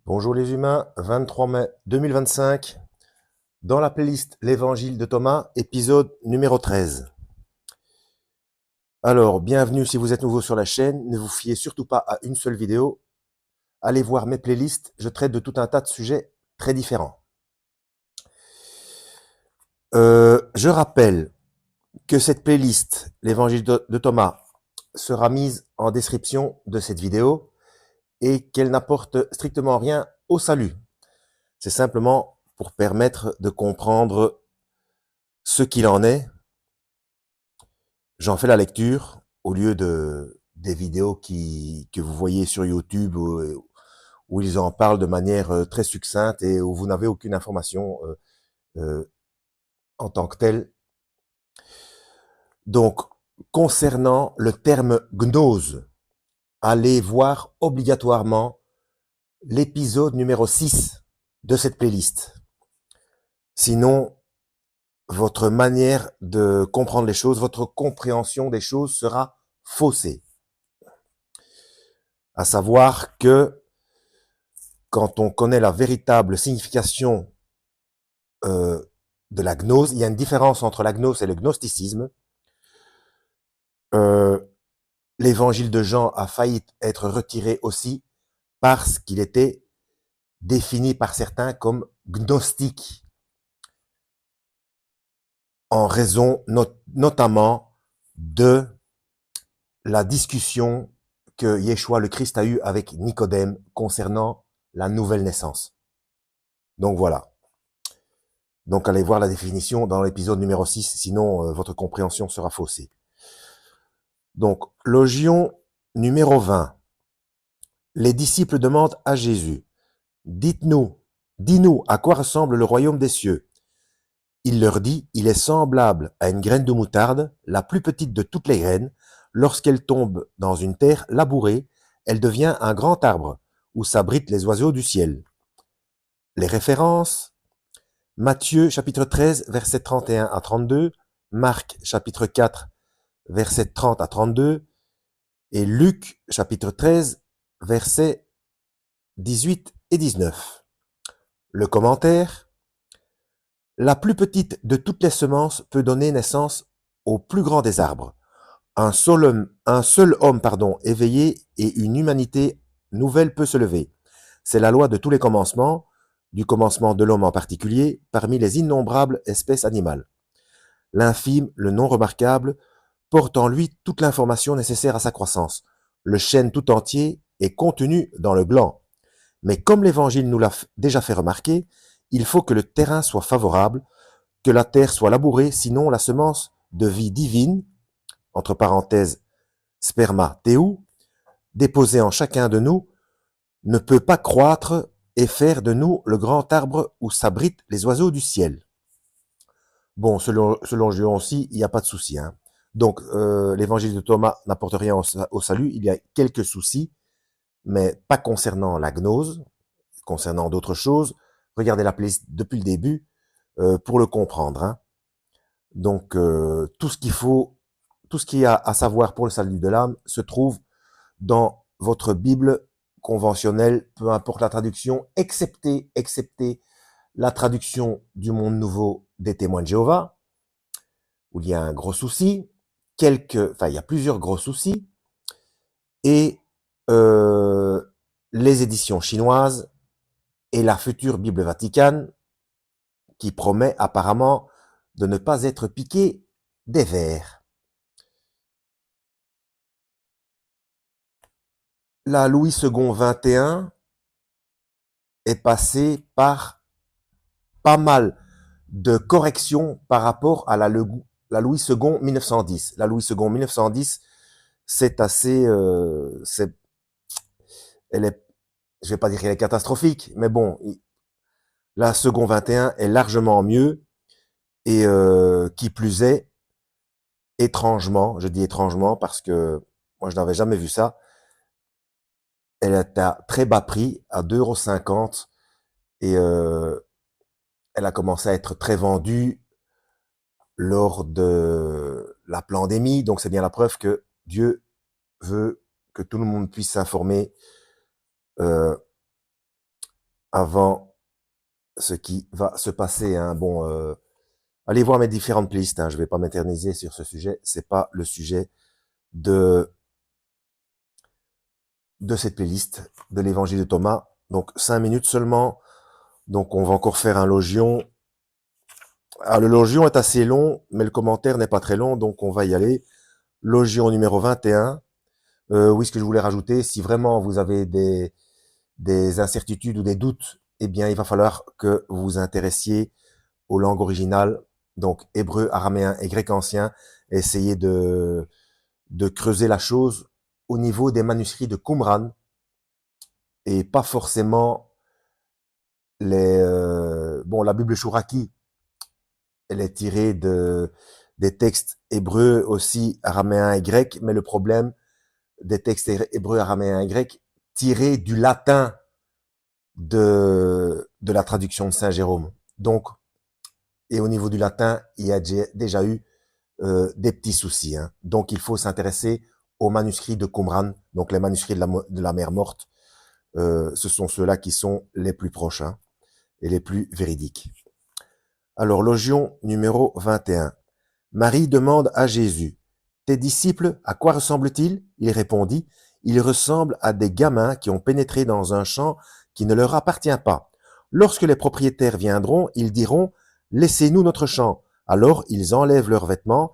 Bonjour les humains, 23 mai 2025, dans la playlist L'Évangile de Thomas, épisode numéro 13. Alors, bienvenue si vous êtes nouveau sur la chaîne, ne vous fiez surtout pas à une seule vidéo, allez voir mes playlists, je traite de tout un tas de sujets très différents. Je rappelle que cette playlist, L'Évangile de Thomas, sera mise en description de cette vidéo et qu'elle n'apporte strictement rien au salut. C'est simplement pour permettre de comprendre ce qu'il en est. J'en fais la lecture au lieu des vidéos que vous voyez sur YouTube où ils en parlent de manière très succincte et où vous n'avez aucune information euh, en tant que telle. Donc, concernant le terme gnose, allez voir obligatoirement l'épisode numéro 6 de cette playlist. Sinon, votre manière de comprendre les choses, votre compréhension des choses sera faussée. À savoir que quand on connaît la véritable signification euh, de la gnose, il y a une différence entre la gnose et le gnosticisme. Euh, L'évangile de Jean a failli être retiré aussi parce qu'il était défini par certains comme gnostique, en raison notamment de la discussion que Yeshua le Christ a eue avec Nicodème concernant la nouvelle naissance. Donc voilà. Donc allez voir la définition dans l'épisode numéro 6, sinon votre compréhension sera faussée. Donc, logion numéro 20. Les disciples demandent à Jésus, dites-nous, dis-nous à quoi ressemble le royaume des cieux. Il leur dit, il est semblable à une graine de moutarde, la plus petite de toutes les graines. Lorsqu'elle tombe dans une terre labourée, elle devient un grand arbre, où s'abritent les oiseaux du ciel. Les références, Matthieu chapitre 13, versets 31 à 32, Marc chapitre 4, versets 30 à 32, et Luc chapitre 13, versets 18 et 19. Le commentaire, la plus petite de toutes les semences peut donner naissance au plus grand des arbres. Un seul homme éveillé et une humanité nouvelle peut se lever. C'est la loi de tous les commencements, du commencement de l'homme en particulier, parmi les innombrables espèces animales. L'infime, le non remarquable, porte en lui toute l'information nécessaire à sa croissance. Le chêne tout entier est contenu dans le gland. Mais comme l'Évangile nous l'a déjà fait remarquer, il faut que le terrain soit favorable, que la terre soit labourée, sinon la semence de vie divine, entre parenthèses sperma théou, déposée en chacun de nous, ne peut pas croître et faire de nous le grand arbre où s'abritent les oiseaux du ciel. Bon, selon Jean aussi, il n'y a pas de souci. Hein. Donc, l'évangile de Thomas n'apporte rien au salut. Il y a quelques soucis, mais pas concernant la gnose, concernant d'autres choses. Regardez la playlist depuis le début pour le comprendre. Hein. Donc, tout ce qu'il faut, tout ce qu'il y a à savoir pour le salut de l'âme se trouve dans votre Bible conventionnelle, peu importe la traduction, excepté la traduction du Monde Nouveau des Témoins de Jéhovah, où il y a un gros souci, il y a plusieurs gros soucis, et les éditions chinoises et la future Bible Vaticane, qui promet apparemment de ne pas être piqué des vers. La Louis II 21 est passée par pas mal de corrections par rapport à la Louis II 1910. La Louis II 1910, c'est assez, elle est, je vais pas dire qu'elle est catastrophique, mais bon, la Second 21 est largement mieux et qui plus est, étrangement, je dis étrangement parce que moi je n'avais jamais vu ça, elle est à très bas prix, à 2,50 € et elle a commencé à être très vendue lors de la pandémie, donc c'est bien la preuve que Dieu veut que tout le monde puisse s'informer avant ce qui va se passer. Hein. Bon, allez voir mes différentes playlists. Hein. Je vais pas m'éterniser sur ce sujet. C'est pas le sujet de cette playlist de l'évangile de Thomas. Donc 5 minutes seulement. Donc on va encore faire un logion. Ah, le logion est assez long, mais le commentaire n'est pas très long, donc on va y aller. Logion numéro 21. Oui, ce que je voulais rajouter, si vraiment vous avez des incertitudes ou des doutes, eh bien, il va falloir que vous vous intéressiez aux langues originales, donc hébreu, araméen et grec ancien. Essayez de creuser la chose au niveau des manuscrits de Qumran et pas forcément bon, la Bible Chouraki, elle est tirée des textes hébreux aussi, araméens et grecs, mais le problème des textes hébreux, araméens et grecs tirés du latin de la traduction de Saint Jérôme. Donc, et au niveau du latin, il y a déjà eu des petits soucis. Hein. Donc, il faut s'intéresser aux manuscrits de Qumran, donc les manuscrits de la mer morte. Ce sont ceux-là qui sont les plus proches hein, et les plus véridiques. Alors, logion numéro 21. Marie demande à Jésus, « Tes disciples, à quoi ressemblent-ils » Il répondit, « Ils ressemblent à des gamins qui ont pénétré dans un champ qui ne leur appartient pas. Lorsque les propriétaires viendront, ils diront, « Laissez-nous notre champ. » Alors ils enlèvent leurs vêtements,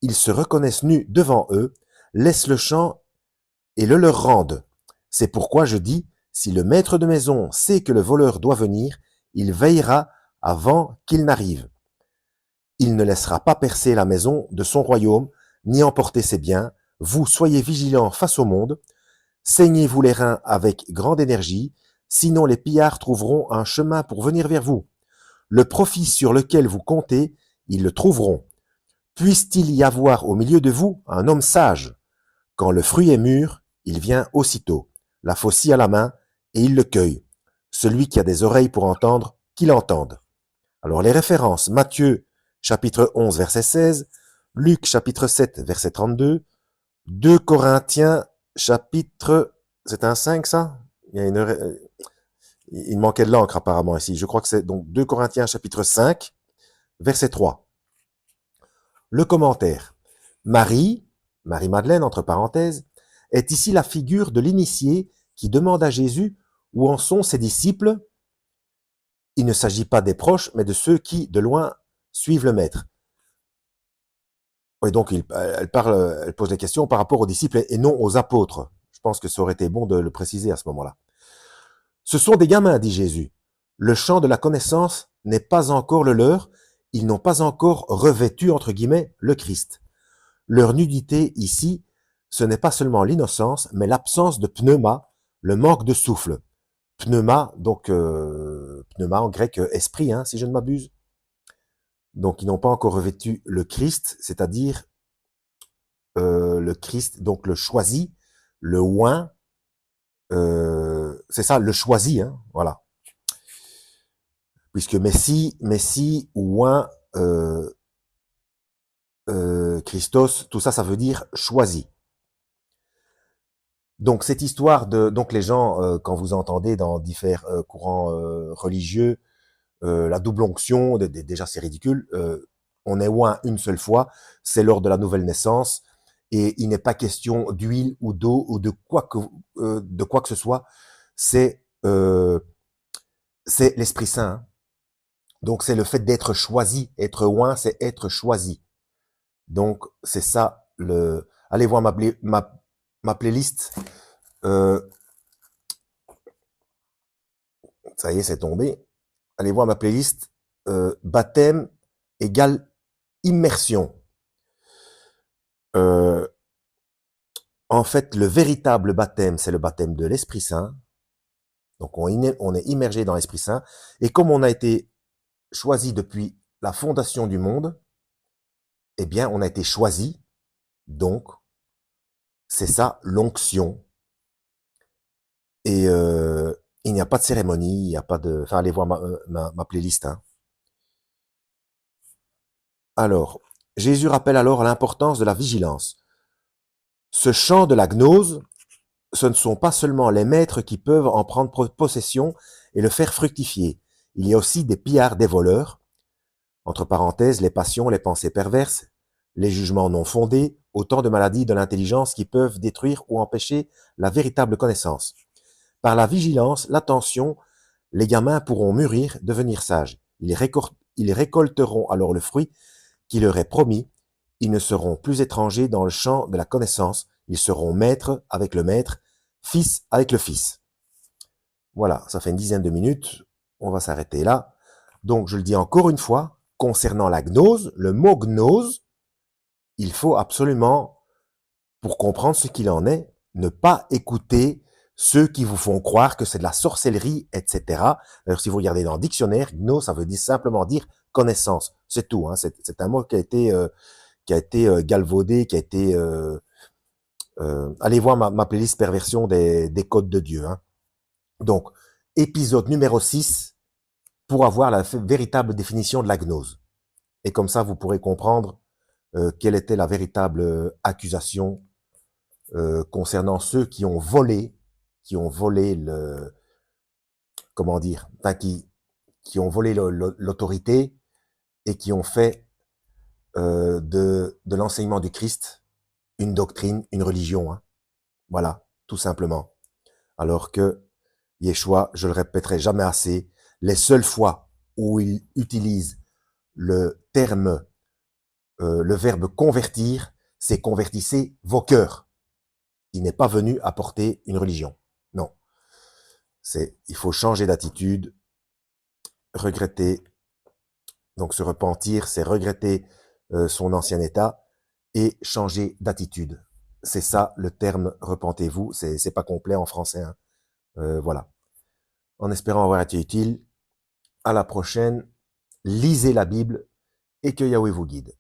ils se reconnaissent nus devant eux, laissent le champ et le leur rendent. C'est pourquoi je dis, si le maître de maison sait que le voleur doit venir, il veillera avant qu'il n'arrive. Il ne laissera pas percer la maison de son royaume, ni emporter ses biens. Vous soyez vigilants face au monde. Saignez-vous les reins avec grande énergie, sinon les pillards trouveront un chemin pour venir vers vous. Le profit sur lequel vous comptez, ils le trouveront. Puisse-t-il y avoir au milieu de vous un homme sage? Quand le fruit est mûr, il vient aussitôt, la faucille à la main, et il le cueille. Celui qui a des oreilles pour entendre, qu'il entende. Alors les références, Matthieu, chapitre 11, verset 16, Luc, chapitre 7, verset 32, 2 Corinthiens, chapitre... C'est un 5, ça? Il manquait de l'encre, apparemment, ici. Je crois que c'est donc 2 Corinthiens, chapitre 5, verset 3. Le commentaire. Marie-Madeleine, entre parenthèses, est ici la figure de l'initié qui demande à Jésus où en sont ses disciples. Il ne s'agit pas des proches, mais de ceux qui, de loin, suivent le maître. Oui, donc elle pose des questions par rapport aux disciples et non aux apôtres. Je pense que ça aurait été bon de le préciser à ce moment-là. Ce sont des gamins, dit Jésus. Le champ de la connaissance n'est pas encore le leur. Ils n'ont pas encore revêtu, entre guillemets, le Christ. Leur nudité ici, ce n'est pas seulement l'innocence, mais l'absence de pneuma, le manque de souffle. Pneuma, donc pneuma en grec esprit, hein, si je ne m'abuse. Donc ils n'ont pas encore revêtu le Christ, c'est-à-dire le Christ, donc le choisi, le oint, c'est ça, le choisi, hein, voilà. Puisque Messie ou oint, Christos, tout ça, ça veut dire choisi. Donc cette histoire de, donc les gens, quand vous entendez dans divers courants religieux, la double onction, déjà c'est ridicule. On est oint une seule fois, c'est lors de la nouvelle naissance, et il n'est pas question d'huile ou d'eau ou de quoi que ce soit. C'est l'Esprit Saint. Hein. Donc c'est le fait d'être choisi, être oint, c'est être choisi. Donc c'est ça le. Allez voir ma playlist. Ça y est, c'est tombé. Allez voir ma playlist. Baptême égale immersion. En fait, le véritable baptême, c'est le baptême de l'Esprit Saint. Donc, on est immergé dans l'Esprit Saint. Et comme on a été choisi depuis la fondation du monde, eh bien, on a été choisi. Donc, c'est ça, l'onction. Et il n'y a pas de cérémonie, il n'y a pas de... Enfin, allez voir ma playlist. Hein. Alors, Jésus rappelle alors l'importance de la vigilance. Ce chant de la gnose ce ne sont pas seulement les maîtres qui peuvent en prendre possession et le faire fructifier. Il y a aussi des pillards, des voleurs, entre parenthèses, les passions, les pensées perverses, les jugements non fondés, autant de maladies de l'intelligence qui peuvent détruire ou empêcher la véritable connaissance. Par la vigilance, l'attention, les gamins pourront mûrir, devenir sages. Ils récolteront alors le fruit qui leur est promis. Ils ne seront plus étrangers dans le champ de la connaissance. Ils seront maîtres avec le maître, fils avec le fils. Voilà, ça fait une dizaine de minutes. On va s'arrêter là. Donc, je le dis encore une fois, concernant la gnose, le mot gnose, il faut absolument, pour comprendre ce qu'il en est, ne pas écouter ceux qui vous font croire que c'est de la sorcellerie, etc. Alors, si vous regardez dans le dictionnaire, gnose, ça veut dire simplement dire connaissance. C'est tout. Hein. C'est un mot qui a été galvaudé, qui a été... allez voir ma playlist perversion des codes de Dieu. Hein. Donc, épisode numéro 6, pour avoir la véritable définition de la gnose. Et comme ça, vous pourrez comprendre quelle était la véritable accusation concernant ceux qui ont volé le, comment dire, enfin, qui ont volé l'autorité et qui ont fait de l'enseignement du Christ une doctrine, une religion. Hein. Voilà, tout simplement. Alors que Yeshua, je le répéterai jamais assez, les seules fois où il utilise le terme, le verbe convertir, c'est convertissez vos cœurs. Il n'est pas venu apporter une religion. Non. Il faut changer d'attitude, regretter. Donc se repentir, c'est regretter son ancien état et changer d'attitude. C'est ça le terme repentez-vous. C'est pas complet en français. Hein. Voilà. En espérant avoir été utile. À la prochaine. Lisez la Bible et que Yahweh vous guide.